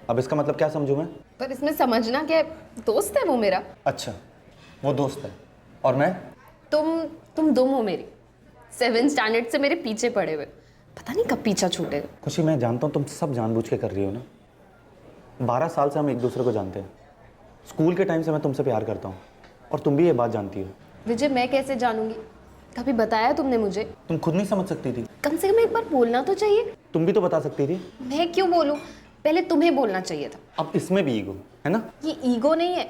अब इसका मतलब क्या समझूं मैं? पर इसमें समझना क्या है, दोस्त है वो मेरा। अच्छा, वो दोस्त है और मैं? तुम दुम हो मेरी। 7th स्टैंडर्ड से मेरे पीछे पड़े हुए, पता नहीं कब पीछा छूटेगा। खुशी, मैं जानता हूँ तुम सब जानबूझ के कर रही हो ना। 12 साल से हम एक दूसरे को जानते हैं। स्कूल के टाइम से मैं तुमसे प्यार करता हूँ और तुम भी ये बात जानती हो। विजय, मैं कैसे जानूंगी? कभी बताया तुमने मुझे? तुम खुद नहीं समझ सकती थी? कम से कम एक बार बोलना तो चाहिए। तुम भी तो बता सकती थी। मैं क्यों बोलूं? पहले तुम्हें बोलना चाहिए था। अब इसमें भी ईगो है ना? ये ईगो नहीं है,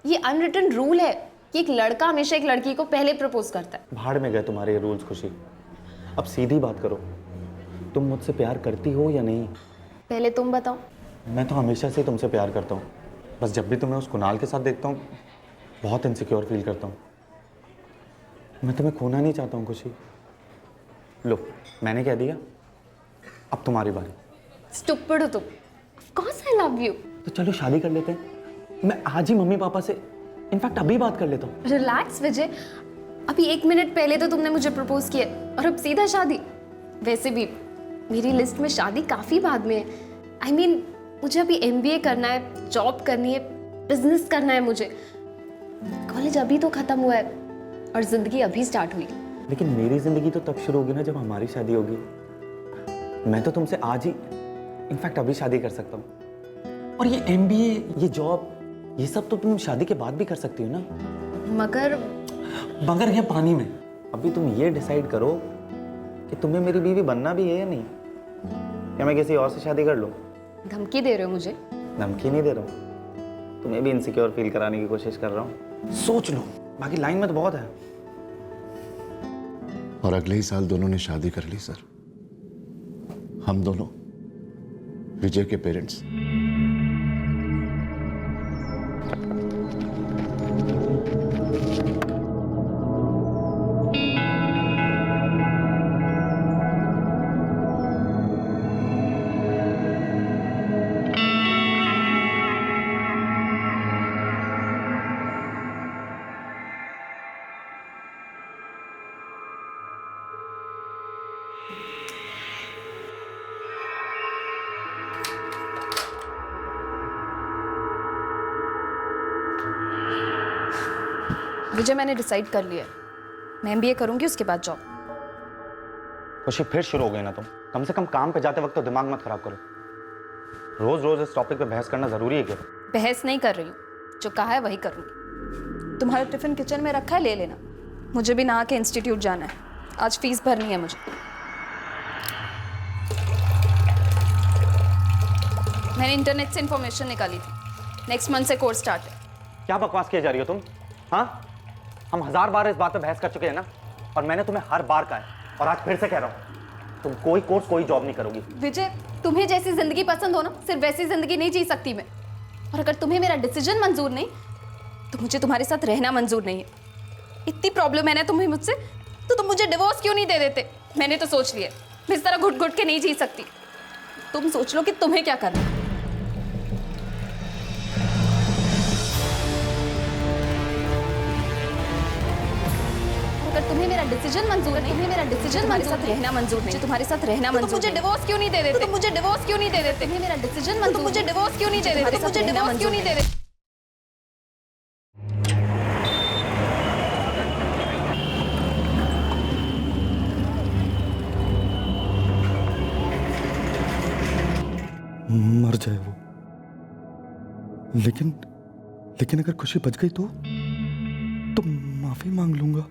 ये अनरिटन रूल है कि एक लड़का हमेशा एक लड़की को पहले प्रपोज करता है। भाड़ में गए तुम्हारे ये रूल्स खुशी। अब सीधी बात करो, तुम मुझसे प्यार करती हो या नहीं? पहले तुम बताओ। मैं तो हमेशा से तुमसे प्यार करता हूँ, बस जब भी तुम्हें उस कुणाल के साथ देखता हूँ बहुत इनसिक्योर फील करता हूँ। मैं तुम्हें खोना नहीं चाहता हूँ खुशी। लो, मैंने कह दिया, अब तुम्हारी बारी। स्टूपिड हो तुम। Of course I love you. तो चलो शादी कर लेते हैं। मैं आज ही मम्मी पापा से, इनफैक्ट अभी बात कर लेता हूँ। रिलैक्स विजय, अभी 1 मिनट पहले तो तुमने मुझे प्रपोज किया और अब सीधा शादी। वैसे भी मेरी लिस्ट में शादी काफी बाद में है। I mean, मुझे अभी MBA करना है, जॉब करनी है, बिजनेस करना है मुझे। कॉलेज अभी तो खत्म हुआ है और जिंदगी अभी स्टार्ट हुई। लेकिन मेरी जिंदगी तो तब शुरू होगी ना जब हमारी शादी होगी। मैं तो तुमसे आज ही, इनफैक्ट अभी शादी कर सकता हूँ। और ये MBA, ये जॉब, ये सब तो तुम शादी के बाद भी कर सकती हो ना। मगर ये पानी में। अभी तुम ये डिसाइड करो कि तुम्हें मेरी बीवी बनना भी है या नहीं, या मैं किसी और से शादी कर लूँ। धमकी दे रहे हो मुझे? धमकी नहीं दे रहा हूँ, तुम्हें भी इनसिक्योर फील कराने की कोशिश कर रहा हूँ। सोच लो, बाकी लाइन में तो बहुत है। और अगले ही साल दोनों ने शादी कर ली सर। हम दोनों, विजय के पेरेंट्स। विजय, मैंने डिसाइड कर लिया है, मैं MBA करूंगी, उसके बाद जॉब। खुशी, फिर शुरू हो गई ना तुम। कम से कम काम पे जाते वक्त तो दिमाग मत खराब करो। रोज रोज इस टॉपिक पे बहस करना जरूरी है क्या? बहस नहीं कर रही हूँ, जो कहा है वही करूंगी। तुम्हारा टिफिन किचन में रखा है, ले लेना। मुझे भी नहा के इंस्टीट्यूट जाना है, आज फीस भरनी है मुझे। मैंने इंटरनेट से इंफॉर्मेशन निकाली थी, नेक्स्ट मंथ से कोर्स स्टार्ट है। क्या बकवास किए जा रही हो तुम? हाँ, हम 1000 बार इस बात पे बहस कर चुके हैं ना, और मैंने तुम्हें हर बार कहा है और आज फिर से कह रहा हूँ, तुम कोई कोर्स, कोई जॉब नहीं करोगी। विजय, तुम्हें जैसी जिंदगी पसंद हो ना, सिर्फ वैसी जिंदगी नहीं जी सकती मैं। और अगर तुम्हें मेरा डिसीजन मंजूर नहीं, तो मुझे तुम्हारे साथ रहना मंजूर नहीं है। इतनी प्रॉब्लम है ना तुम्हें मुझसे, तो तुम मुझे डिवोर्स क्यों नहीं दे देते? मैंने तो सोच लिया, मैं इस तरह घुट घुट के नहीं जी सकती। तुम सोच लो कि तुम्हें क्या करना है। अगर तुम्हें मेरा डिसीजन मंजूर नहीं, तुम्हें मेरा डिसीजन तुम्हारे साथ रहना मंजूर नहीं, तुम्हारे साथ रहना मंजूर, तो मुझे डिवोर्स क्यों नहीं दे देते? तो मुझे डिवोर्स क्यों नहीं दे देते? तुम्हें मेरा डिसीजन मंजूर, तो मुझे डिवोर्स क्यों नहीं दे देते? तो मुझे डिवोर्स क्यों नहीं दे देते? मर जाए वो, लेकिन अगर खुशी बच गई तो माफी मांग लूंगा,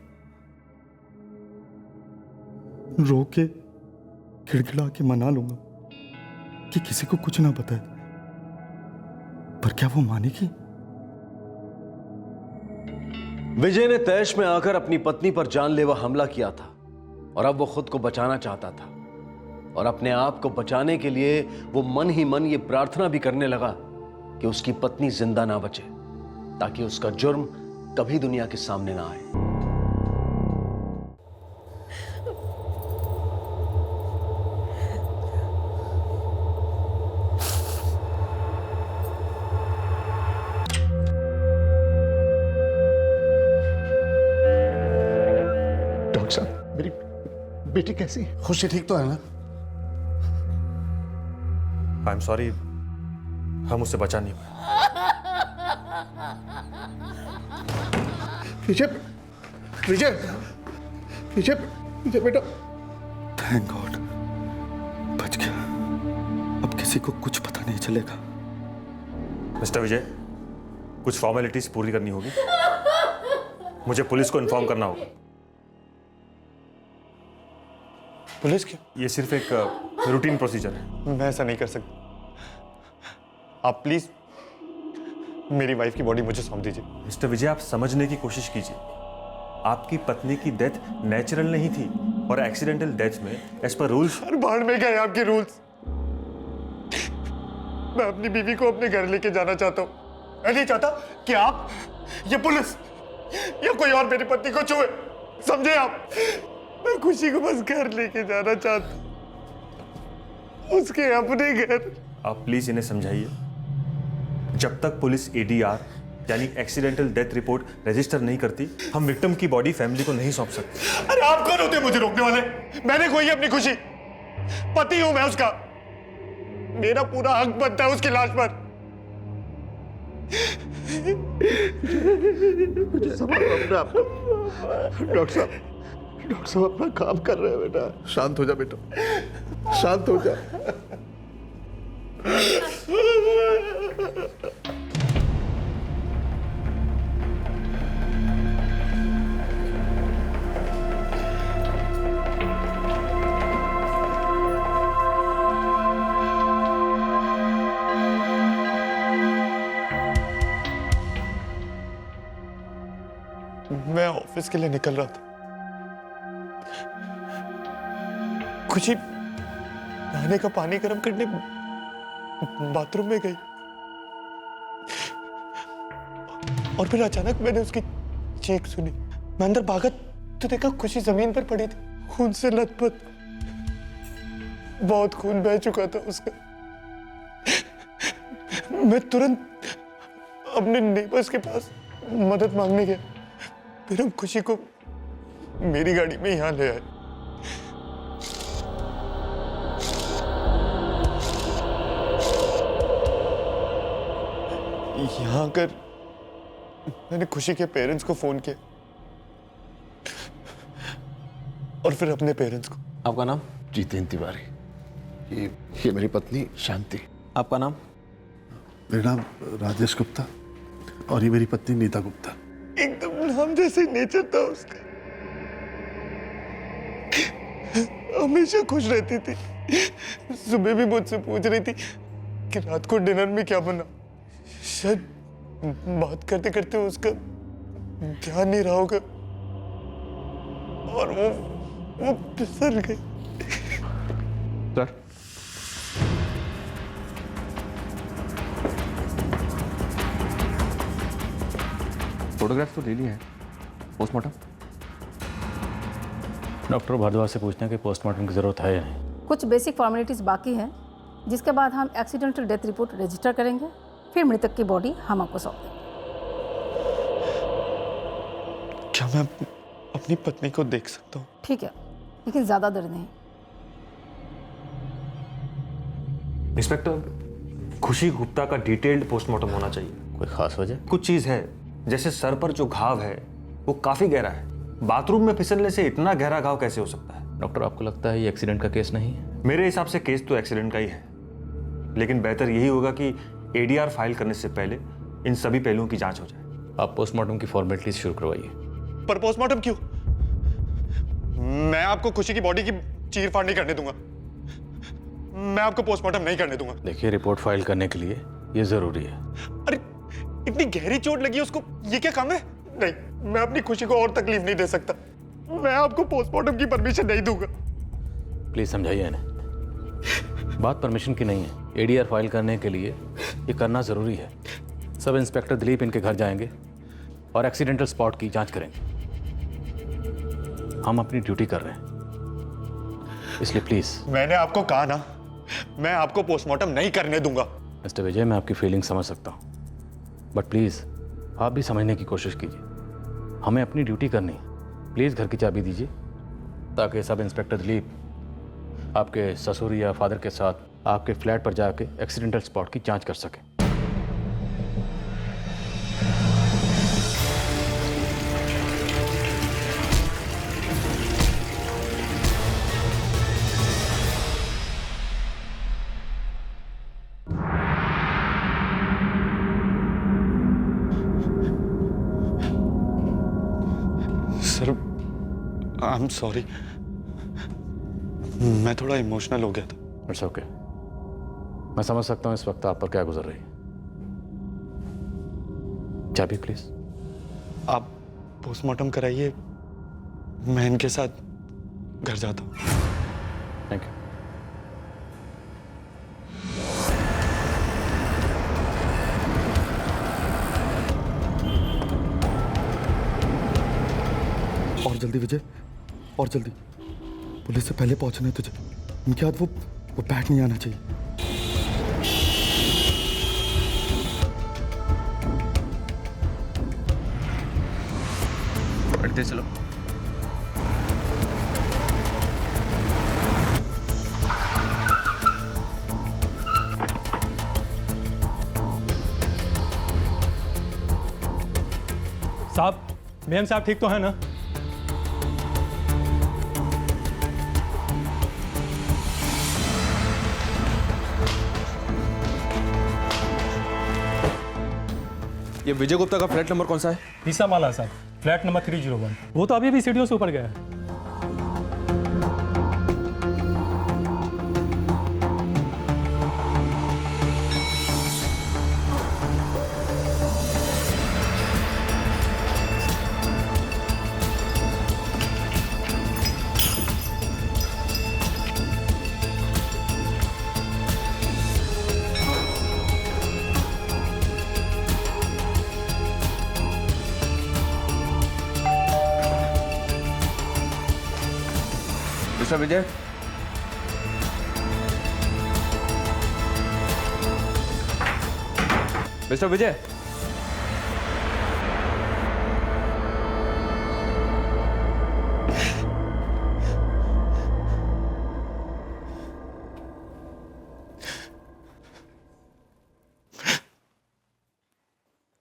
रो के खिड़खिड़ा के मना लूंगा कि किसी को कुछ ना बताए। पर क्या वो मानेगी? विजय ने तैश में आकर अपनी पत्नी पर जानलेवा हमला किया था और अब वो खुद को बचाना चाहता था, और अपने आप को बचाने के लिए वो मन ही मन ये प्रार्थना भी करने लगा कि उसकी पत्नी जिंदा ना बचे, ताकि उसका जुर्म कभी दुनिया के सामने ना आए। डॉक्टर साहब, मेरी बेटी कैसी है? खुशी ठीक तो है ना? आई एम सॉरी, हम उससे बचा नहीं पाए। विजय विजय विजय विजय बेटा, थैंक गॉड, बच गया। अब किसी को कुछ पता नहीं चलेगा। मिस्टर विजय, कुछ फॉर्मेलिटीज पूरी करनी होगी। मुझे पुलिस को इन्फॉर्म करना होगा। पुलिस क्या? ये सिर्फ एक रूटीन प्रोसीजर है। मैं ऐसा नहीं कर सकता। आप प्लीज मेरी वाइफ की बॉडी मुझे सौंप दीजिए। मिस्टर विजय, आप समझने की कोशिश कीजिए। आपकी पत्नी की डेथ नेचुरल नहीं थी और एक्सीडेंटल डेथ में एज पर रूल्स। हर बाढ़ में गए आपके रूल्स। मैं अपनी बीवी को अपने घर लेके जाना चाहता हूं। मैं नहीं चाहता कि आप, ये पुलिस या कोई और मेरी पत्नी को छुए, समझे आप? मैं खुशी को बस घर लेके जाना चाहता हूं, उसके अपने घर। आप प्लीज इन्हें समझाइए। जब तक पुलिस एडीआर यानी एक्सीडेंटल डेथ रिपोर्ट रजिस्टर नहीं करती, हम विक्टिम की बॉडी फैमिली को नहीं सौंप सकते। अरे आप कौन होते हैं मुझे रोकने वाले? मैंने खोई अपनी खुशी, पति हूं मैं उसका। मेरा पूरा हक बनता है उसकी लाश पर। डॉक्टर साहब अपना काम कर रहे हैं बेटा। शांत हो जा बेटा, शांत हो जा। मैं ऑफिस के लिए निकल रहा था। खुशी नहाने का पानी गर्म करने बाथरूम में गई और फिर अचानक मैंने उसकी चीख सुनी। मैं अंदर भागा तो देखा खुशी जमीन पर पड़ी थी, खून से लथपथ। बहुत खून बह चुका था उसका। मैं तुरंत अपने नेबर्स के पास मदद मांगने गया। फिर हम खुशी को मेरी गाड़ी में यहां ले आए। यहां आकर मैंने खुशी के पेरेंट्स को फोन किया और फिर अपने पेरेंट्स को। आपका नाम? जितेंद्र तिवारी। ये मेरी पत्नी शांति। आपका नाम? मेरा नाम राजेश गुप्ता और ये मेरी पत्नी नीता गुप्ता। एकदम नाम जैसे नेचर था उसका। हमेशा खुश रहती थी। सुबह भी मुझसे पूछ रही थी कि रात को डिनर में क्या बना। शायद बात करते करते उसका ध्यान नहीं रहा होगा और वो फिसल गई। सर, फोटोग्राफ तो ले लिए हैं। पोस्टमार्टम? डॉक्टर भारद्वाज से पूछते हैं कि पोस्टमार्टम की ज़रूरत है या नहीं। कुछ बेसिक फॉर्मेलिटीज़ बाकी हैं, जिसके बाद हम एक्सीडेंटल डेथ रिपोर्ट रजिस्टर करेंगे। फिर मृतक की बॉडी हम आपको सौंप देंगे। क्या मैं अपनी पत्नी को देख सकता हूँ? ठीक है, लेकिन ज़्यादा देर नहीं। इंस्पेक्टर, खुशी गुप्ता का डिटेल्ड पोस्टमार्टम होना चाहिए। कोई ख़ास वजह? कुछ चीज है, जैसे सर पर जो घाव है वो काफी गहरा है। बाथरूम में फिसलने से इतना गहरा घाव कैसे हो सकता है? डॉक्टर, आपको लगता है ये एक्सीडेंट का केस नहीं है? मेरे हिसाब से केस तो एक्सीडेंट का ही है, लेकिन बेहतर यही होगा कि एडीआर फाइल करने से पहले इन सभी पहलुओं की जांच हो जाए। आप पोस्टमार्टम की फॉर्मेलिटीज शुरू करवाइए। पर पोस्टमार्टम क्यों? मैं आपको खुशी की बॉडी की चीर फाड़ नहीं करने दूंगा। मैं आपको पोस्टमार्टम नहीं करने दूंगा। देखिए, रिपोर्ट फाइल करने के लिए ये ज़रूरी है। अरे इतनी गहरी चोट लगी उसको, ये क्या काम है? नहीं, मैं अपनी खुशी को और तकलीफ नहीं दे सकता। मैं आपको पोस्टमार्टम की परमिशन नहीं दूंगा। प्लीज़ समझाइए इन्हें। बात परमिशन की नहीं है, एडीआर फाइल करने के लिए ये करना ज़रूरी है। सब इंस्पेक्टर दिलीप इनके घर जाएंगे और एक्सीडेंटल स्पॉट की जांच करेंगे। हम अपनी ड्यूटी कर रहे हैं, इसलिए प्लीज़। मैंने आपको कहा ना, मैं आपको पोस्टमार्टम नहीं करने दूंगा। मिस्टर विजय, मैं आपकी फीलिंग समझ सकता हूँ, बट प्लीज़ आप भी समझने की कोशिश कीजिए। हमें अपनी ड्यूटी करनी है। प्लीज़ घर की चाबी दीजिए ताकि सब इंस्पेक्टर दिलीप आपके ससुर या फादर के साथ आपके फ्लैट पर जाके एक्सीडेंटल स्पॉट की जांच कर सकें। आई एम सॉरी, मैं थोड़ा इमोशनल हो गया था। इट्स ओके, मैं समझ सकता हूँ इस वक्त आप पर क्या गुजर रही है। चाबी प्लीज। आप पोस्टमार्टम कराइए, मैं इनके साथ घर जाता हूँ। Thank you. और जल्दी विजय, और जल्दी, पुलिस से पहले पहुंचना है तुझे। इनके हाथ वो बैग नहीं आना चाहिए। बढ़ते चलो। साहब, मेम साहब ठीक तो है ना? ये विजय गुप्ता का फ्लैट नंबर कौन सा है? तीसरा माला साहब, फ्लैट नंबर 301। वो तो अभी सीढ़ियों से ऊपर गया है। मिस्टर विजय, मिस्टर विजय,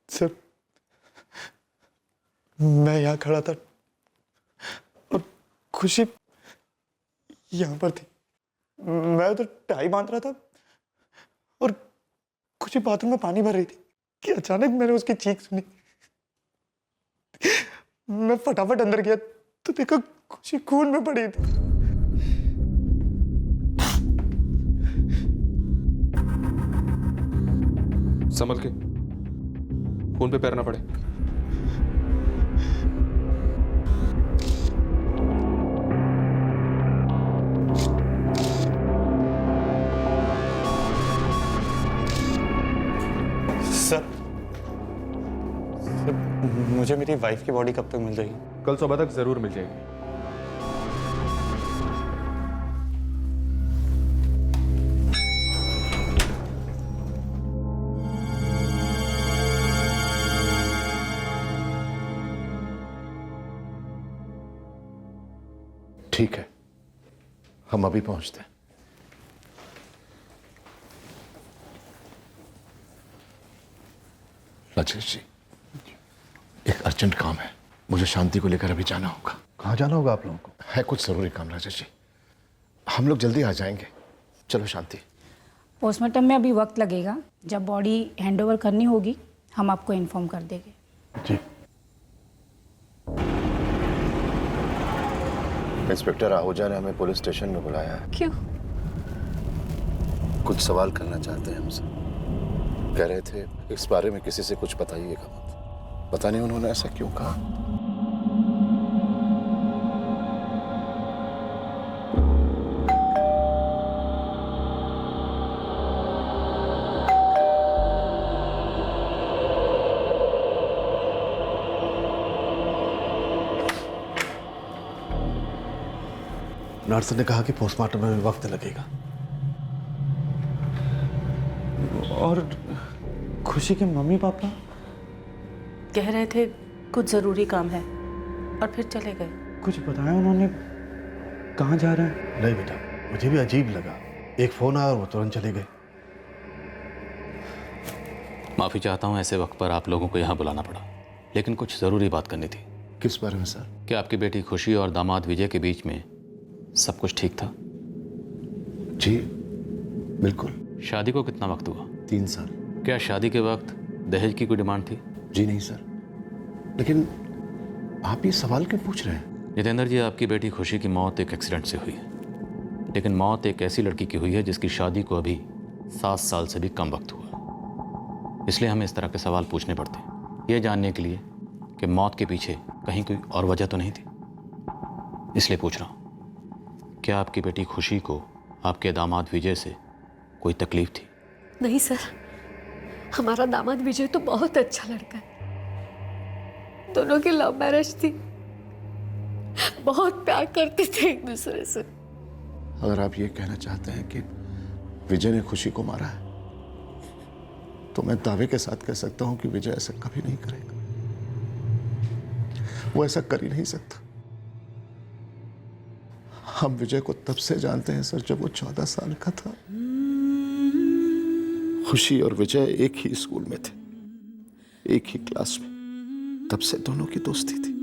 सर, मैं यहाँ खड़ा था और खुशी यहाँ पर थी। मैं तो टाई बांध रहा था और खुशी बाथरूम में पानी भर रही थी कि अचानक मैंने उसकी चीख सुनी। मैं फटाफट अंदर गया तो देखा खुशी खून में पड़ी थी। संभल के, खून पे पैर ना पड़े। सर, मुझे मेरी वाइफ की बॉडी कब तक मिल जाएगी? कल सुबह तक जरूर मिल जाएगी। ठीक है, हम अभी पहुंचते हैं। राजेश जी, एक अर्जेंट काम है, मुझे शांति को लेकर अभी जाना होगा। कहाँ जाना होगा आप लोगों को? है कुछ जरूरी काम राजेश जी, हम लोग जल्दी आ जाएंगे। चलो शांति। पोस्टमार्टम में अभी वक्त लगेगा, जब बॉडी हैंडओवर करनी होगी हम आपको इन्फॉर्म कर देंगे। जी। इंस्पेक्टर आहूजा ने हमें पुलिस स्टेशन में बुलाया है। क्यों? कुछ सवाल करना चाहते हैं हमसे। कह रहे थे इस बारे में किसी से कुछ बताइएगा मत। पता नहीं उन्होंने ऐसा क्यों कहा। नर्स ने कहा कि पोस्टमार्टम में वक्त लगेगा। और खुशी के मम्मी पापा कह रहे थे कुछ ज़रूरी काम है और फिर चले गए। कुछ बताया उन्होंने कहाँ जा रहे हैं? नहीं बेटा, मुझे भी अजीब लगा। एक फोन आया और वो तुरंत चले गए। माफ़ी चाहता हूँ ऐसे वक्त पर आप लोगों को यहाँ बुलाना पड़ा, लेकिन कुछ ज़रूरी बात करनी थी। किस बारे में सर? क्या आपकी बेटी खुशी और दामाद विजय के बीच में सब कुछ ठीक था? जी बिल्कुल। शादी को कितना वक्त हुआ? 3 साल। क्या शादी के वक्त दहेज की कोई डिमांड थी? जी नहीं सर। लेकिन आप ये सवाल क्यों पूछ रहे हैं? जितेंद्र जी, आपकी बेटी खुशी की मौत एक एक्सीडेंट से हुई है, लेकिन मौत एक ऐसी लड़की की हुई है जिसकी शादी को अभी 7 साल से भी कम वक्त हुआ। इसलिए हमें इस तरह के सवाल पूछने पड़ते हैं, ये जानने के लिए कि मौत के पीछे कहीं कोई और वजह तो नहीं थी। इसलिए पूछ रहा हूँ, क्या आपकी बेटी खुशी को आपके दामाद विजय से कोई तकलीफ थी? नहीं सर, हमारा दामाद विजय तो बहुत अच्छा लड़का है। दोनों की लव मैरिज थी, बहुत प्यार करते थे एक दूसरे से। अगर आप ये कहना चाहते हैं कि विजय ने खुशी को मारा है, तो मैं दावे के साथ कह सकता हूं कि विजय ऐसा कभी नहीं करेगा। वो ऐसा कर ही नहीं सकता। हम विजय को तब से जानते हैं सर, जब वो 14 साल का था। खुशी और विजय एक ही स्कूल में थे, एक ही क्लास में। तब से दोनों की दोस्ती थी।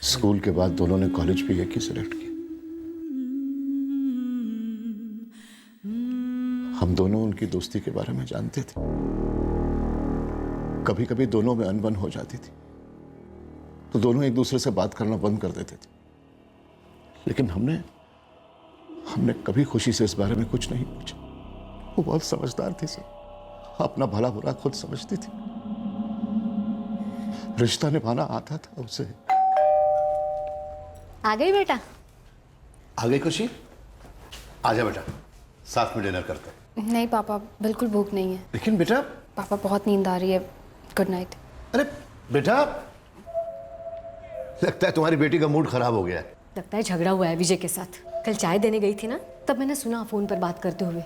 स्कूल के बाद दोनों ने कॉलेज भी एक ही सिलेक्ट किया। हम दोनों उनकी दोस्ती के बारे में जानते थे। कभी कभी दोनों में अनबन हो जाती थी, तो दोनों एक दूसरे से बात करना बंद कर देते थे। लेकिन हमने कभी खुशी से इस बारे में कुछ नहीं पूछा। वो बहुत समझदार थी सर, अपना भला बुरा खुद समझती थी। रिश्ता निभाना आता था उसे। आ गई बेटा? आ गई खुशी? आजा बेटा, साथ में डिनर करते हैं। नहीं पापा, बिल्कुल भूख नहीं है। लेकिन बेटा। पापा बहुत नींद आ रही है। Good night. अरे बेटा, लगता है तुम्हारी बेटी का मूड खराब हो गया है। लगता है झगड़ा हुआ है विजय के साथ। कल चाय देने गई थी ना, तब मैंने सुना फोन पर बात करते हुए।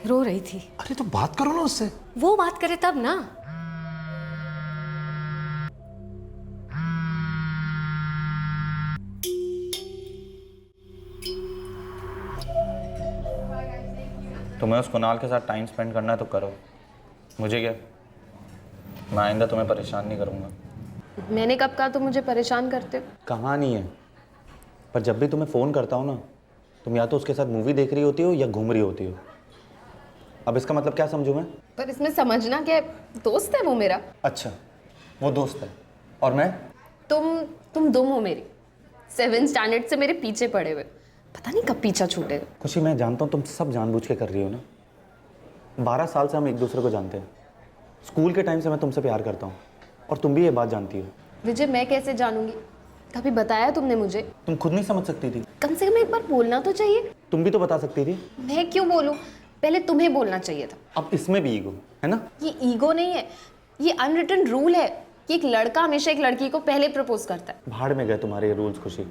रो रही थी। अरे तो बात करो ना उससे। वो बात करे तब ना। तुम्हें उस कुणाल के साथ टाइम स्पेंड करना है तो करो, मुझे क्या। मैं आइंदा तुम्हें परेशान नहीं करूँगा। मैंने कब कहा तुम मुझे परेशान करते हो? कहाँ नहीं है, पर जब भी तुम्हें फ़ोन करता हूँ ना, तुम या तो उसके साथ मूवी देख रही होती हो या घूम रही होती हो। अब इसका मतलब क्या समझूँ मैं? पर इसमें समझना क्या है, दोस्त है वो मेरा। अच्छा, वो दोस्त है और मैं? तुम दुम हो मेरी। 7th स्टैंडर्ड से मेरे पीछे पड़े हुए, पता नहीं कब पीछा छूटेगा। खुशी, मैं जानता हूँ तुम सब जानबूझ के कर रही हो ना। 12 साल से हम एक दूसरे को जानते हैं। स्कूल के टाइम से मैं तुमसे प्यार करता हूँ और तुम भी ये बात जानती हो। विजय, मैं कैसे जानूंगी? कभी बताया तुमने मुझे? तुम खुद नहीं समझ सकती थी? कम से कम एक बार बोलना तो चाहिए। तुम भी तो बता सकती थी। मैं क्यों बोलूं? पहले तुम्हें बोलना चाहिए था। अब इसमें भी ईगो है ना? ये ईगो नहीं है, ये अनरिटन रूल है कि एक लड़का हमेशा एक लड़की को पहले प्रपोज करता है। भाड़ में गए तुम्हारे ये रूल्स खुशी।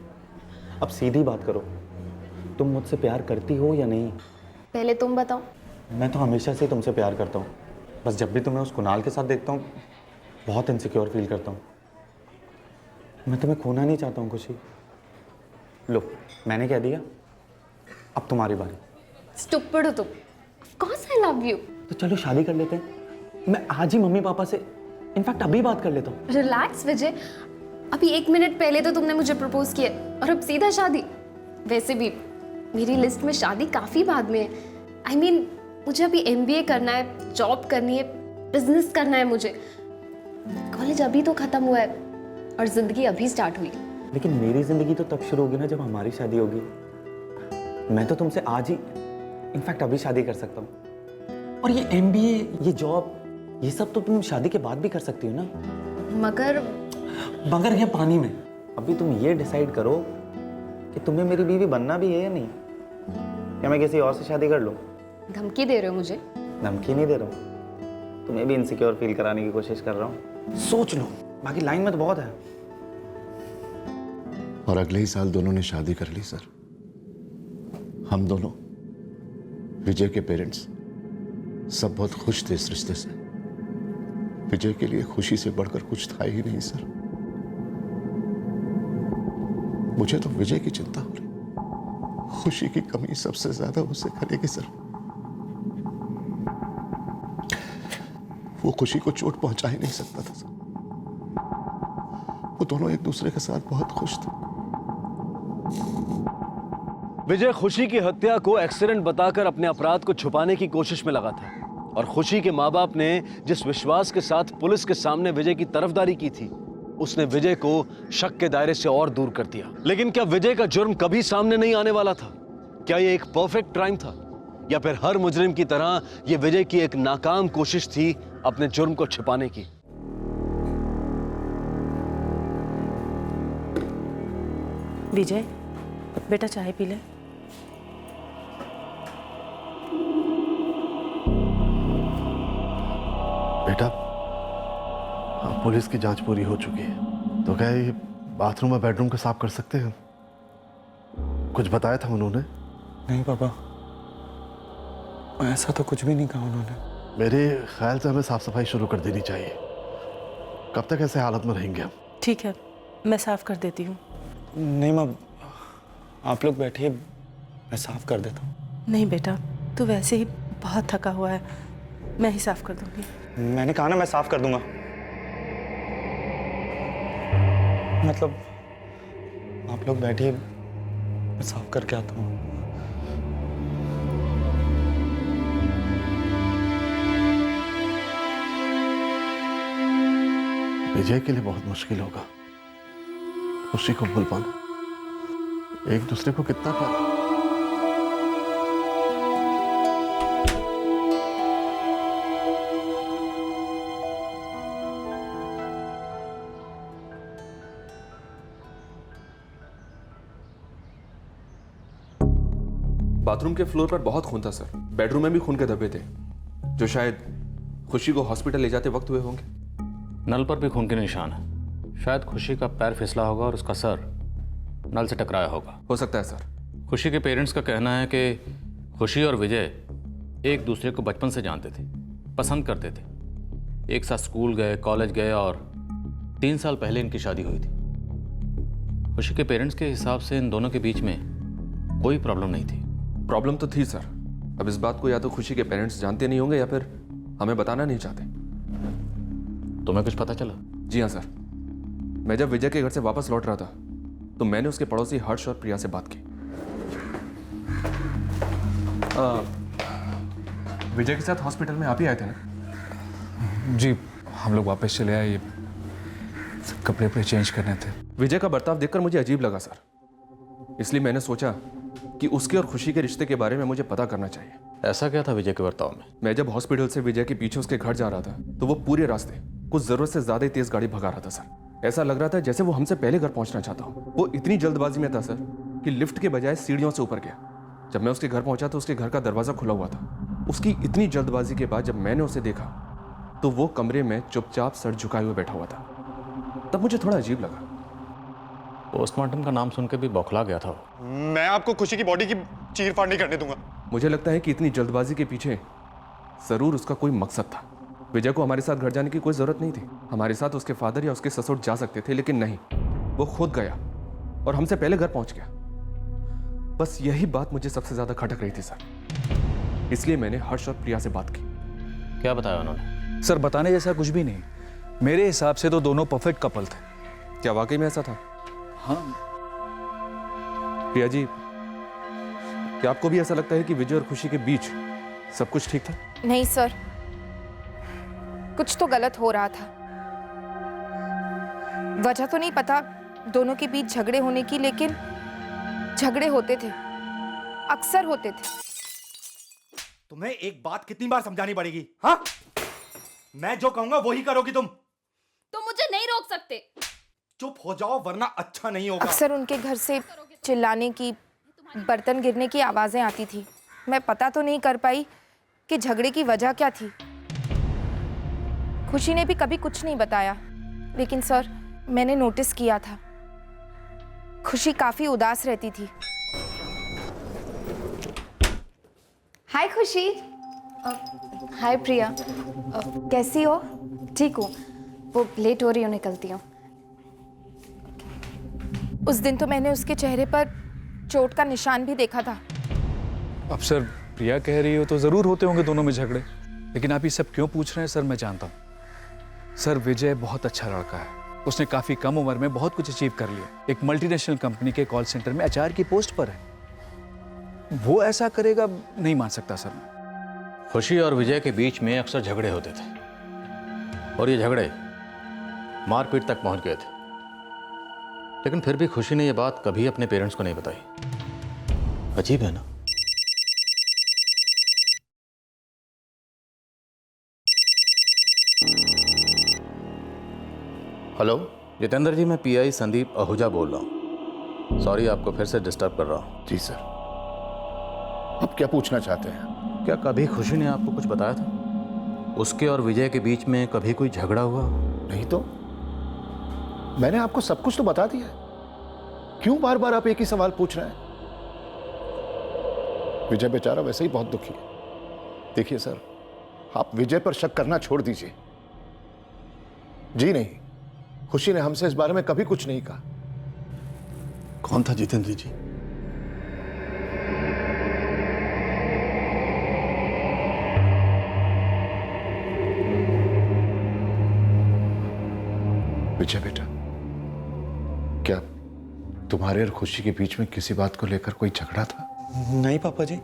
अब सीधी बात करो, तुम मुझसे प्यार करती हो या नहीं? पहले तुम बताओ। मैं तो हमेशा से तुमसे प्यार करता हूँ, बस जब भी तुम्हें उस कुणाल के साथ देखता हूँ बहुत इनसिक्योर फील करता हूँ। मैं तुम्हें खोना नहीं चाहता हूँ खुशी। लो, मैंने कह दिया, अब तुम्हारी बारी। स्टूपिड हो तुम। Of course I love you. तो चलो शादी कर लेते हैं। मैं आज ही मम्मी पापा से, इनफैक्ट अभी बात कर लेता हूँ। रिलैक्स विजय, अभी 1 मिनट पहले तो तुमने मुझे प्रपोज किया और अब सीधा शादी। वैसे भी मेरी लिस्ट में शादी काफ़ी बाद में है। I mean, मुझे अभी MBA करना है, जॉब करनी है, बिजनेस करना है मुझे। कॉलेज अभी तो ख़त्म हुआ है और ज़िंदगी अभी स्टार्ट हुई। लेकिन मेरी ज़िंदगी तो तब शुरू होगी ना जब हमारी शादी होगी। मैं तो तुमसे आज ही, इनफैक्ट अभी शादी कर सकता हूँ। और ये MBA, ये जॉब, ये सब तो तुम शादी के बाद भी कर सकती हो ना। मगर ये पानी में। अभी तुम ये डिसाइड करो कि तुम्हें मेरी बीवी बनना भी है या नहीं, या मैं किसी और से शादी कर लूँ। धमकी दे रहे हो मुझे? धमकी नहीं दे रहा हूँ, तुम्हें भी इनसिक्योर फील कराने की कोशिश कर रहा हूँ। सोच लो, बाकी लाइन में तो बहुत है। और अगले ही साल दोनों ने शादी कर ली सर। हम दोनों, विजय के पेरेंट्स सब बहुत खुश थे इस रिश्ते से। विजय के लिए खुशी से बढ़कर कुछ था ही नहीं सर। मुझे तो विजय की चिंता हो रही। खुशी की कमी सबसे ज्यादा उसे करेगी सर। वो खुशी को चोट पहुंचा ही नहीं सकता था सर। वो दोनों एक दूसरे के साथ बहुत खुश थे। विजय खुशी की हत्या को एक्सीडेंट बताकर अपने अपराध को छुपाने की कोशिश में लगा था, और खुशी के माँ बाप ने जिस विश्वास के साथ पुलिस के सामने विजय की तरफदारी की थी, उसने विजय को शक के दायरे से और दूर कर दिया। लेकिन क्या विजय का जुर्म कभी सामने नहीं आने वाला था? क्या यह एक परफेक्ट क्राइम था, या फिर हर मुजरिम की तरह यह विजय की एक नाकाम कोशिश थी अपने जुर्म को छिपाने की? विजय, बेटा चाय पी ले। बेटा, हाँ, पुलिस की जांच पूरी हो चुकी है, तो क्या ये बाथरूम और बेडरूम को साफ कर सकते हैं? कुछ बताया था उन्होंने? नहीं पापा, ऐसा तो कुछ भी नहीं कहा उन्होंने। मेरे ख्याल से हमें साफ सफाई शुरू कर देनी चाहिए। कब तक ऐसे हालत में रहेंगे हम? ठीक है, मैं साफ कर देती हूँ। नहीं माँ, आप लोग बैठिए, मैं साफ कर देता हूँ। नहीं बेटा, तू वैसे ही बहुत थका हुआ है, मैं ही साफ कर दूंगी। मैंने कहा ना मैं साफ कर दूंगा। मतलब आप लोग बैठिए, मैं साफ करके आता हूँ। विजय के लिए बहुत मुश्किल होगा खुशी को भूल पाना। एक दूसरे को कितना प्यार। बाथरूम के फ्लोर पर बहुत खून था सर। बेडरूम में भी खून के धब्बे थे, जो शायद खुशी को हॉस्पिटल ले जाते वक्त हुए होंगे। नल पर भी खून के निशान है। शायद खुशी का पैर फिसला होगा और उसका सर नल से टकराया होगा। हो सकता है सर। खुशी के पेरेंट्स का कहना है कि खुशी और विजय एक दूसरे को बचपन से जानते थे, पसंद करते थे। एक साथ स्कूल गए, कॉलेज गए और 3 साल पहले इनकी शादी हुई थी। खुशी के पेरेंट्स के हिसाब से इन दोनों के बीच में कोई प्रॉब्लम नहीं थी। प्रॉब्लम तो थी सर। अब इस बात को या तो खुशी के पेरेंट्स जानते नहीं होंगे या फिर हमें बताना नहीं चाहते। तुम्हें कुछ पता चला? जी हाँ सर। मैं जब विजय के घर से वापस लौट रहा था तो मैंने उसके पड़ोसी हर्ष और प्रिया से बात की। विजय के साथ हॉस्पिटल में आप ही आए थे ना? जी, हम लोग वापस चले आए, ये कपड़े वपड़े चेंज करने थे। विजय का बर्ताव देखकर मुझे अजीब लगा सर, इसलिए मैंने सोचा कि उसके और खुशी के रिश्ते के बारे में मुझे पता करना चाहिए। ऐसा क्या था विजय के बर्ताव में? मैं जब हॉस्पिटल से विजय के पीछे उसके घर जा रहा था तो वो पूरे रास्ते कुछ जरूरत से ज्यादा तेज गाड़ी भगा रहा था सर। ऐसा लग रहा था जैसे वो हमसे पहले घर पहुंचना चाहता हो। वो इतनी जल्दबाजी में था सर कि लिफ्ट के बजाय सीढ़ियों से ऊपर गया। जब मैं उसके घर पहुंचा तो उसके घर का दरवाजा खुला हुआ था। उसकी इतनी जल्दबाजी के बाद जब मैंने उसे देखा तो वो कमरे में चुपचाप सर झुकाए हुए बैठा हुआ था। तब मुझे थोड़ा अजीब लगा। पोस्टमार्टम का नाम सुन के भी बौखला गया था। मैं आपको खुशी की बॉडी की चीर-फाड़ नहीं करने दूंगा। मुझे लगता है कि इतनी जल्दबाजी के पीछे जरूर उसका कोई मकसद था। विजय को हमारे साथ घर जाने की कोई जरूरत नहीं थी। हमारे साथ उसके फादर या उसके ससुर जा सकते थे, लेकिन नहीं, वो खुद गया और हमसे पहले घर पहुंच गया। बस यही बात मुझे सबसे ज्यादा खटक रही थी सर, इसलिए मैंने हर्ष और प्रिया से बात की। क्या बताया उन्होंने? सर, बताने जैसा कुछ भी नहीं। मेरे हिसाब से तो दोनों परफेक्ट कपल थे। क्या वाकई में ऐसा था? हाँ। प्रिया जी, क्या आपको भी ऐसा लगता है कि विजय और खुशी के बीच सब कुछ ठीक था? नहीं सर, कुछ तो गलत हो रहा था। वजह तो नहीं पता दोनों के बीच झगड़े होने की, लेकिन झगड़े होते थे, अक्सर होते थे। तुम्हें एक बात कितनी बार समझानी पड़ेगी? हाँ, मैं जो कहूंगा वही करोगी तुम। तो मुझे नहीं रोक सकते। चुप हो जाओ वरना अच्छा नहीं होगा। अक्सर उनके घर से चिल्लाने की, बर्तन गिरने की आवाजें आती थी। मैं पता तो नहीं कर पाई कि झगड़े की वजह क्या थी। खुशी ने भी कभी कुछ नहीं बताया, लेकिन सर मैंने नोटिस किया था, खुशी काफी उदास रहती थी। हाय खुशी। हाय प्रिया, कैसी हो? ठीक हूँ। वो लेट हो रही हूँ, निकलती हूँ। उस दिन तो मैंने उसके चेहरे पर चोट का निशान भी देखा था। अब सर, प्रिया कह रही हो तो जरूर होते होंगे दोनों में झगड़े, लेकिन आप ये सब क्यों पूछ रहे हैं? सर मैं जानता हूँ। सर, विजय बहुत अच्छा लड़का है। उसने काफी कम उम्र में बहुत कुछ अचीव कर लिया। एक मल्टीनेशनल कंपनी के कॉल सेंटर में एचआर की पोस्ट पर है। वो ऐसा करेगा नहीं मान सकता सर मैं। खुशी और विजय के बीच में अक्सर झगड़े होते थे और ये झगड़े मारपीट तक पहुंच गए थे, लेकिन फिर भी खुशी ने यह बात कभी अपने पेरेंट्स को नहीं बताई। अजीब है ना। हेलो जितेंद्र जी, मैं पीआई संदीप आहूजा बोल रहा हूँ। सॉरी आपको फिर से डिस्टर्ब कर रहा हूँ। जी सर, आप क्या पूछना चाहते हैं? क्या कभी खुशी ने आपको कुछ बताया था? उसके और विजय के बीच में कभी कोई झगड़ा हुआ? नहीं तो मैंने आपको सब कुछ तो बता दिया है। क्यों बार बार आप एक ही सवाल पूछ रहे हैं? विजय बेचारा वैसे ही बहुत दुखी है। देखिए सर, आप विजय पर शक करना छोड़ दीजिए। जी नहीं, खुशी ने हमसे इस बारे में कभी कुछ नहीं कहा। कौन था जितेंद्र जी? विजय बेटा, क्या तुम्हारे और खुशी के बीच में किसी बात को लेकर कोई झगड़ा था? नहीं पापा जी,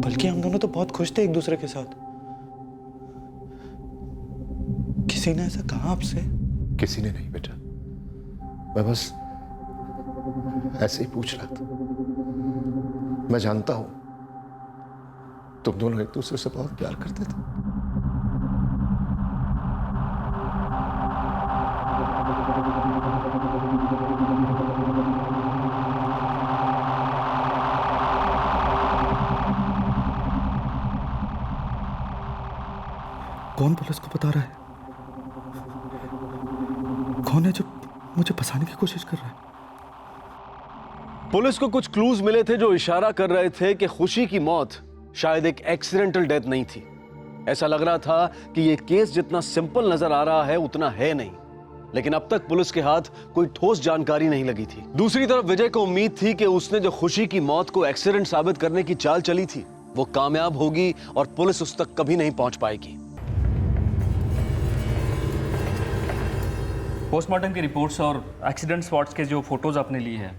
बल्कि हम दोनों तो बहुत खुश थे एक दूसरे के साथ। किसी ने ऐसा कहा आपसे? किसी ने नहीं बेटा, मैं बस ऐसे ही पूछ रहा था। मैं जानता हूं तुम दोनों एक दूसरे से बहुत प्यार करते थे। कौन पुलिस को बता रहा है? कौन है जो मुझे फंसाने की कोशिश कर रहा है? पुलिस को कुछ क्लूज मिले थे जो इशारा कर रहे थे कि खुशी की मौत शायद एक एक्सीडेंटल डेथ नहीं थी। ऐसा लग रहा था कि यह केस जितना सिंपल नजर आ रहा है उतना है नहीं, लेकिन अब तक पुलिस के हाथ कोई ठोस जानकारी नहीं लगी थी। दूसरी तरफ विजय को उम्मीद थी कि उसने जो खुशी की मौत को एक्सीडेंट साबित करने की चाल चली थी वो कामयाब होगी और पुलिस उस तक कभी नहीं पहुंच पाएगी। पोस्टमार्टम की रिपोर्ट्स और एक्सीडेंट स्पॉट्स के जो फोटोज आपने लिए हैं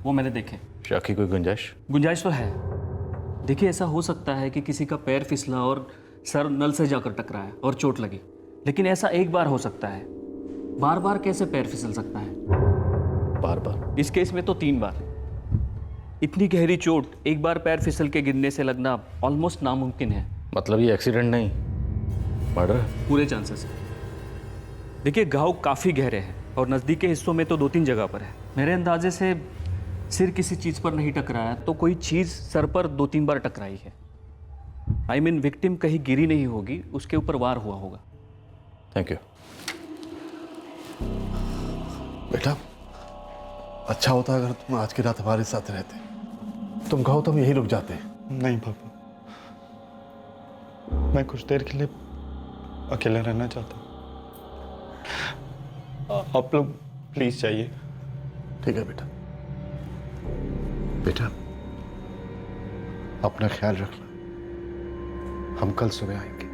वो मैंने देखे। शक की कोई गुंजाइश? गुंजाइश तो है। देखिए, ऐसा हो सकता है कि किसी का पैर फिसला और सर नल से जाकर टकराया और चोट लगी, लेकिन ऐसा एक बार हो सकता है। बार बार कैसे पैर फिसल सकता है? बार बार? इस केस में तो 3 बार। इतनी गहरी चोट एक बार पैर फिसल के गिरने से लगना ऑलमोस्ट नामुमकिन है। मतलब ये एक्सीडेंट नहीं, मर्डर? पूरे चांसेस है। देखिए, घाव काफ़ी गहरे हैं और नज़दीक के हिस्सों में तो 2-3 जगह पर है। मेरे अंदाजे से सिर किसी चीज़ पर नहीं टकराया तो कोई चीज़ सर पर 2-3 बार टकराई है। आई मीन विक्टिम कहीं गिरी नहीं होगी, उसके ऊपर वार हुआ होगा। Thank you. बेटा, अच्छा होता अगर तुम आज की रात हमारे साथ रहते। तुम कहो तो हम यही रुक जाते। नहीं पापा, मैं कुछ देर के लिए अकेला रहना चाहता हूँ। आप लोग प्लीज जाइए। ठीक है बेटा। बेटा, अपना ख्याल रखना। हम कल सुबह आएंगे।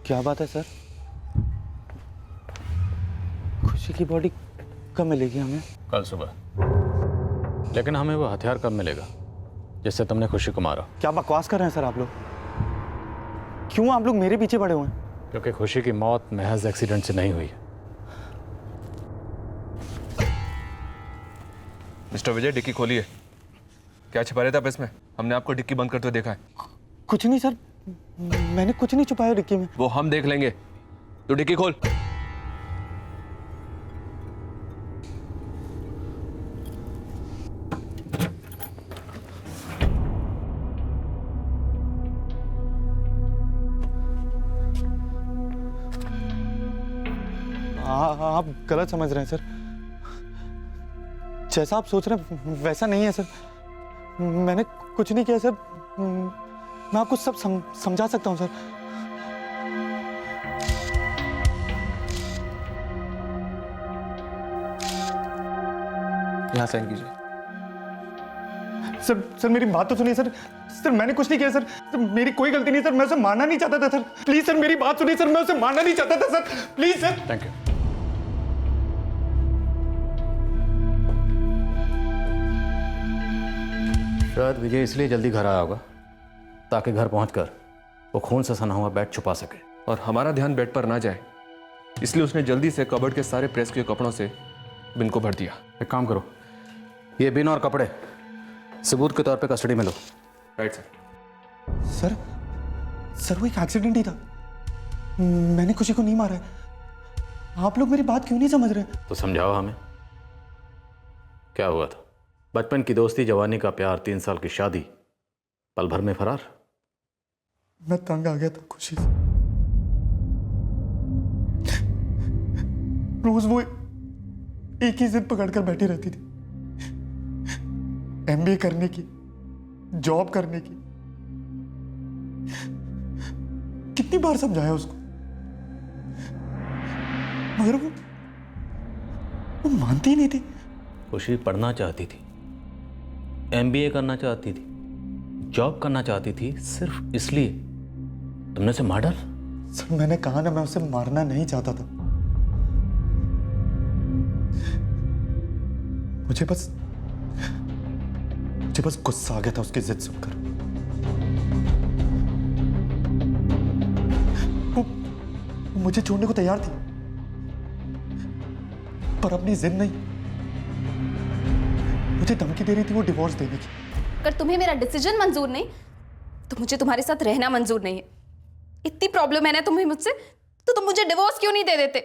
क्या बात है सर? खुशी की बॉडी कब मिलेगी हमें? कल सुबह। लेकिन हमें वो हथियार कब मिलेगा जिससे तुमने खुशी को मारा। क्या बकवास कर रहे हैं सर आप लोग? क्यों आप लोग मेरे पीछे पड़े हुए हैं? क्योंकि खुशी की मौत महज एक्सीडेंट से नहीं हुई है। मिस्टर विजय, डिक्की खोलिए। क्या छिपा रहे थे आप इसमें? हमने आपको डिक्की बंद करते हुए देखा है। कुछ नहीं सर, मैंने कुछ नहीं छुपाया डिक्की में। वो हम देख लेंगे, तो डिक्की खोल। आप गलत समझ रहे हैं सर। जैसा आप सोच रहे हैं वैसा नहीं है सर। मैंने कुछ नहीं किया सर। मैं आपको सब समझा सकता हूं सर। यहां साइन कीजिए। सर मेरी बात तो सुनिए सर। सर मैंने कुछ नहीं किया सर। सर मेरी कोई गलती नहीं सर। मैं उसे मारना नहीं चाहता था सर। प्लीज सर मेरी बात सुनिए सर। मैं उसे मारना नहीं चाहता था sir. Please sir. Thank you. शायद विजय इसलिए जल्दी घर आया होगा ताकि घर पहुंचकर वो खून से सना हुआ बेड छुपा सके। और हमारा ध्यान बेड पर ना जाए, इसलिए उसने जल्दी से कबर्ड के सारे प्रेस किए कपड़ों से बिन को भर दिया। एक काम करो, ये बिन और कपड़े सबूत के तौर पे कस्टडी में लो। Right sir. सर वो एक एक्सीडेंट ही था। मैंने खुशी को नहीं मारा है। आप लोग मेरी बात क्यों नहीं समझ रहे? तो समझाओ हमें, क्या हुआ था? बचपन की दोस्ती, जवानी का प्यार, 3 साल की शादी, पल भर में फरार। मैं तंग आ गया था खुशी से। रोज वो एक ही जिद पकड़कर बैठी रहती थी, एमबीए करने की, जॉब करने की। कितनी बार समझाया उसको, मगर वो मानती ही नहीं थी। खुशी पढ़ना चाहती थी, एमबीए करना चाहती थी, जॉब करना चाहती थी, सिर्फ इसलिए तुमने उसे मार डाला? सर मैंने कहा ना, मैं उसे मारना नहीं चाहता था। मुझे बस गुस्सा आ गया था उसकी जिद सुनकर। वो मुझे छोड़ने को तैयार थी, पर अपनी जिद नहीं, मुझे धमकी दे रही थी वो डिवोर्स देने की। अगर तुम्हें मेरा डिसीजन मंजूर नहीं तो मुझे तुम्हारे साथ रहना मंजूर नहीं है। इतनी प्रॉब्लम है ना तुम्हें मुझसे, तो तुम मुझे डिवोर्स क्यों नहीं दे देते?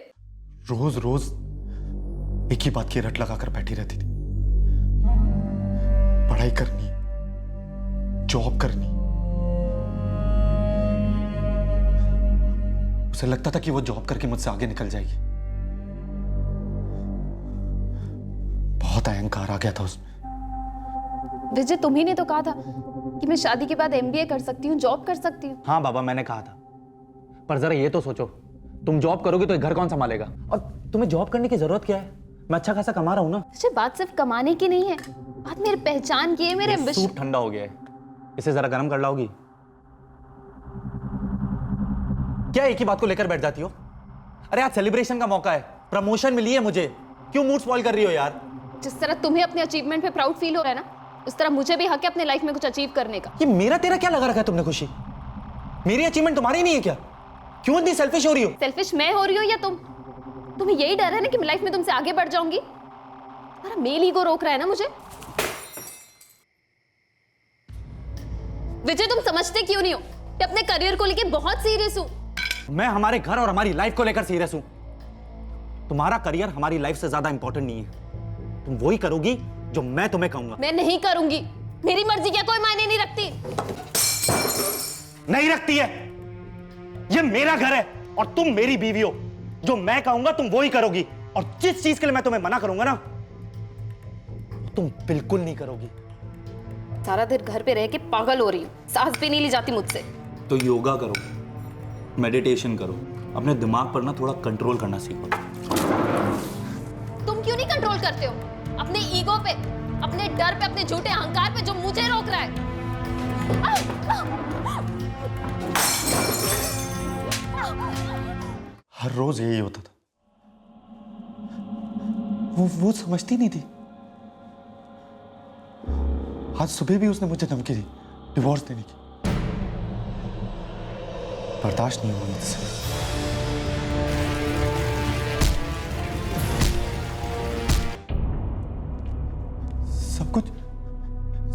रोज रोज एक ही बात की रट लगाकर बैठी रहती थी। पढ़ाई करनी, जॉब करनी। उसे लगता था कि वो जॉब करके मुझसे आगे निकल जाएगी। बहुत अहंकार आ गया था उसमें। विजय, तुम ही ने तो कहा था कि मैं शादी के बाद एमबीए कर सकती हूँ, जॉब कर सकती हूँ। हाँ बाबा, मैंने कहा था, पर जरा ये तो सोचो, तुम जॉब करोगे तो एक घर कौन संभालेगा? और तुम्हें जॉब करने की जरूरत क्या है? मैं अच्छा खासा कमा रहा हूं ना। विजय, बात सिर्फ कमाने की नहीं है, बात मेरी पहचान की है, मेरे सूप ठंडा हो गया है, इसे जरा गर्म कर लाओगी? क्या एक ही बात को लेकर बैठ जाती हो? अरे आज सेलिब्रेशन का मौका है, प्रमोशन मिली है मुझे, क्यों मूड स्पॉइल कर रही हो यार? जिस तरह तुम्हें अपने अचीवमेंट पे प्राउड फील हो रहा है ना, उस तरह मुझे भी हक है अपने लाइफ में कुछ अचीव करने का। ये मेरा तेरा क्या लगा रखा है तुमने खुशी? मेरी अचीवमेंट तुम्हारी नहीं है क्या? क्यों इतनी सेल्फिश हो रही हो? सेल्फिश मैं हो रही हूँ या तुम? तुम्हें यही डर है ना कि मैं लाइफ में तुमसे आगे बढ़ जाऊंगी? तुम्हारा मेल ईगो रोक रहा है ना मुझे। विजय, तुम समझते क्यों नहीं हो कि अपने करियर को लेके बहुत सीरियस हूं। मैं हमारे घर और हमारी लाइफ को लेकर सीरियस हूं। तुम्हारा करियर हमारी लाइफ से ज्यादा इंपॉर्टेंट नहीं है। तुम वही करोगी जो मैं तुम्हें कहूंगा। मैं नहीं करूंगी, मेरी मर्जी क्या कोई मायने नहीं रखती। नहीं रखती है, ये मेरा घर है और तुम मेरी बीवी हो। जो मैं कहूंगा तुम वही करोगी, और जिस चीज के लिए मैं तुम्हें मना करूंगा ना, तुम बिल्कुल नहीं करोगी। सारा दिन घर पे रह के पागल हो रही हूँ, सांस भी नहीं ली जाती मुझसे। तो योगा करो, मेडिटेशन करो, अपने दिमाग पर ना थोड़ा कंट्रोल करना सीखो। तुम क्यों नहीं कंट्रोल करते हो? अपने ईगो पे, अपने डर पे, अपने झूठे अहंकार पे जो मुझे रोक रहा है। हर रोज यही होता था। वो समझती नहीं थी। आज सुबह भी उसने मुझे धमकी दी डिवोर्स देने की। बर्दाश्त नहीं हुआ मुझसे।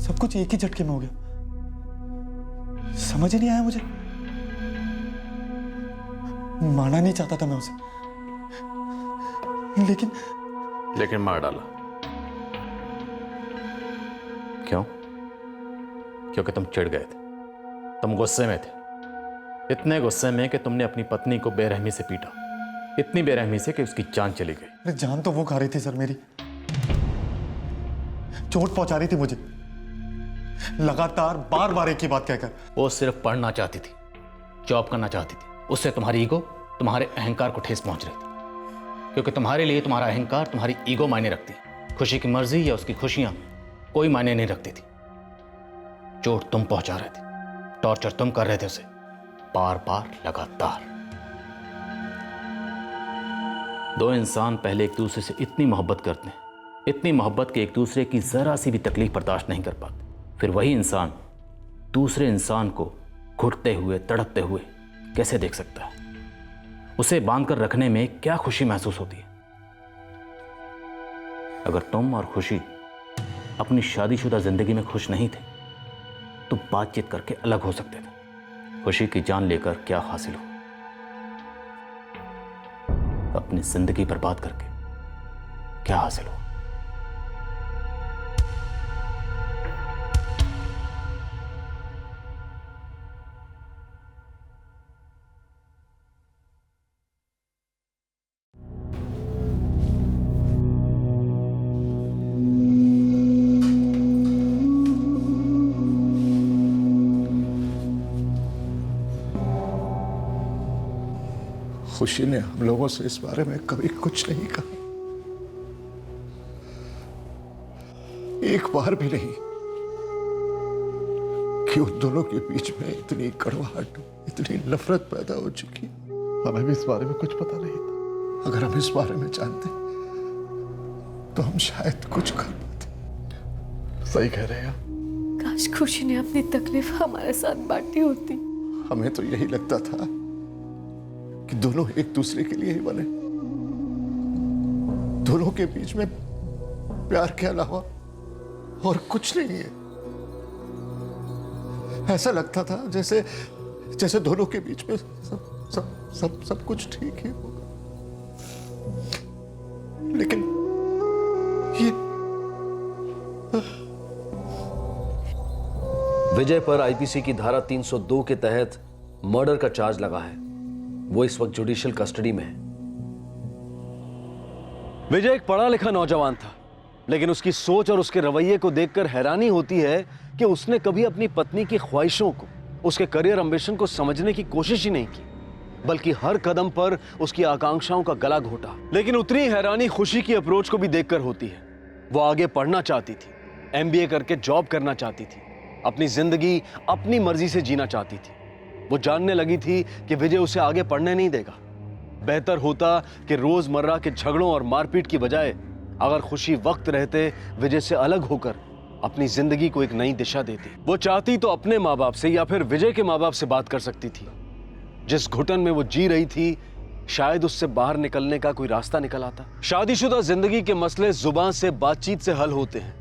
सब कुछ एक ही झटके में हो गया। समझ ही नहीं आया मुझे। मारना नहीं चाहता था मैं उसे, लेकिन मार डाला। क्यों? क्योंकि तुम चिढ़ गए थे, तुम गुस्से में थे, इतने गुस्से में कि तुमने अपनी पत्नी को बेरहमी से पीटा, इतनी बेरहमी से कि उसकी जान चली गई। अरे जान तो वो खा रही थी सर, मेरी चोट पहुंचा रही थी मुझे, लगातार बार बार एक ही बात कहकर। वो सिर्फ पढ़ना चाहती थी, जॉब करना चाहती थी, उससे तुम्हारी ईगो, तुम्हारे अहंकार को ठेस पहुंच रही थी। क्योंकि तुम्हारे लिए तुम्हारा अहंकार, तुम्हारी ईगो मायने रखती। खुशी की मर्जी या उसकी खुशियां कोई मायने नहीं रखती थी। चोट तुम पहुंचा रहे थे, टॉर्चर तुम कर रहे थे उसे, बार बार लगातार। दो इंसान पहले एक दूसरे से इतनी मोहब्बत करते हैं, इतनी मोहब्बत कि एक दूसरे की जरा सी भी तकलीफ बर्दाश्त नहीं कर पाते। फिर वही इंसान दूसरे इंसान को घुटते हुए, तड़पते हुए कैसे देख सकता है? उसे बांधकर रखने में क्या खुशी महसूस होती है? अगर तुम और खुशी अपनी शादीशुदा जिंदगी में खुश नहीं थे तो बातचीत करके अलग हो सकते थे। खुशी की जान लेकर क्या हासिल हो? अपनी जिंदगी बर्बाद करके क्या हासिल हो? खुशी ने हम लोगों से इस बारे में कभी कुछ नहीं कहा, एक बार भी नहीं, कि उन दोनों के बीच में इतनी कड़वाहट, इतनी नफरत पैदा हो चुकी। हमें भी इस बारे में कुछ पता नहीं था। अगर हम इस बारे में जानते तो हम शायद कुछ कर पाते। सही कह रहे हैं आप। काश खुशी ने अपनी तकलीफ हमारे साथ बांटी होती। हमें तो यही लगता था कि दोनों एक दूसरे के लिए ही बने, दोनों के बीच में प्यार के अलावा और कुछ नहीं है। ऐसा लगता था जैसे दोनों के बीच में सब कुछ ठीक ही होगा। लेकिन ये विजय पर आईपीसी की धारा 302 के तहत मर्डर का चार्ज लगा है। वो इस वक्त जुडिशियल कस्टडी में है। विजय एक पढ़ा लिखा नौजवान था, लेकिन उसकी सोच और उसके रवैये को देखकर हैरानी होती है कि उसने कभी अपनी पत्नी की ख्वाहिशों को, उसके करियर एम्बिशन को समझने की कोशिश ही नहीं की, बल्कि हर कदम पर उसकी आकांक्षाओं का गला घोटा। लेकिन उतनी हैरानी खुशी की अप्रोच को भी देखकर होती है। वो आगे पढ़ना चाहती थी, एमबीए करके जॉब करना चाहती थी, अपनी जिंदगी अपनी मर्जी से जीना चाहती थी। वो जानने लगी थी कि विजय उसे आगे पढ़ने नहीं देगा। बेहतर होता कि रोजमर्रा के झगड़ों और मारपीट की बजाय अगर खुशी वक्त रहते विजय से अलग होकर अपनी जिंदगी को एक नई दिशा देती। वो चाहती तो अपने माँ बाप से या फिर विजय के माँ बाप से बात कर सकती थी। जिस घुटन में वो जी रही थी, शायद उससे बाहर निकलने का कोई रास्ता निकल आता। शादीशुदा जिंदगी के मसले जुबान से, बातचीत से हल होते हैं,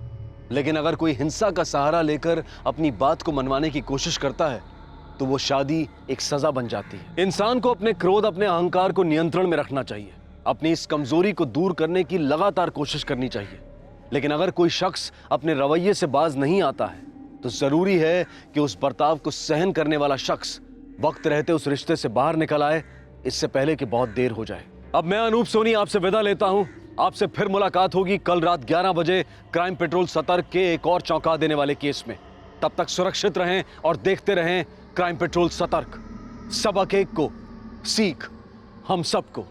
लेकिन अगर कोई हिंसा का सहारा लेकर अपनी बात को मनवाने की कोशिश करता है तो वो शादी एक सजा बन जाती है। इंसान को अपने क्रोध, अपने अहंकार को नियंत्रण में रखना चाहिए, अपनी इस कमजोरी को दूर करने की लगातार कोशिश करनी चाहिए। लेकिन अगर कोई शख्स अपने रवैये से बाज नहीं आता है तो जरूरी है कि उस बर्ताव को सहन करने वाला शख्स वक्त रहते उस रिश्ते से बाहर निकल आए, इससे पहले कि बहुत देर हो जाए। अब मैं अनूप सोनी आपसे विदा लेता हूं। आपसे फिर मुलाकात होगी कल रात 11 बजे क्राइम पेट्रोल सतर्क के एक और चौंका देने वाले केस में। तब तक सुरक्षित रहें और देखते रहें क्राइम पेट्रोल सतर्क। सबक एक को, सीख हम सबको।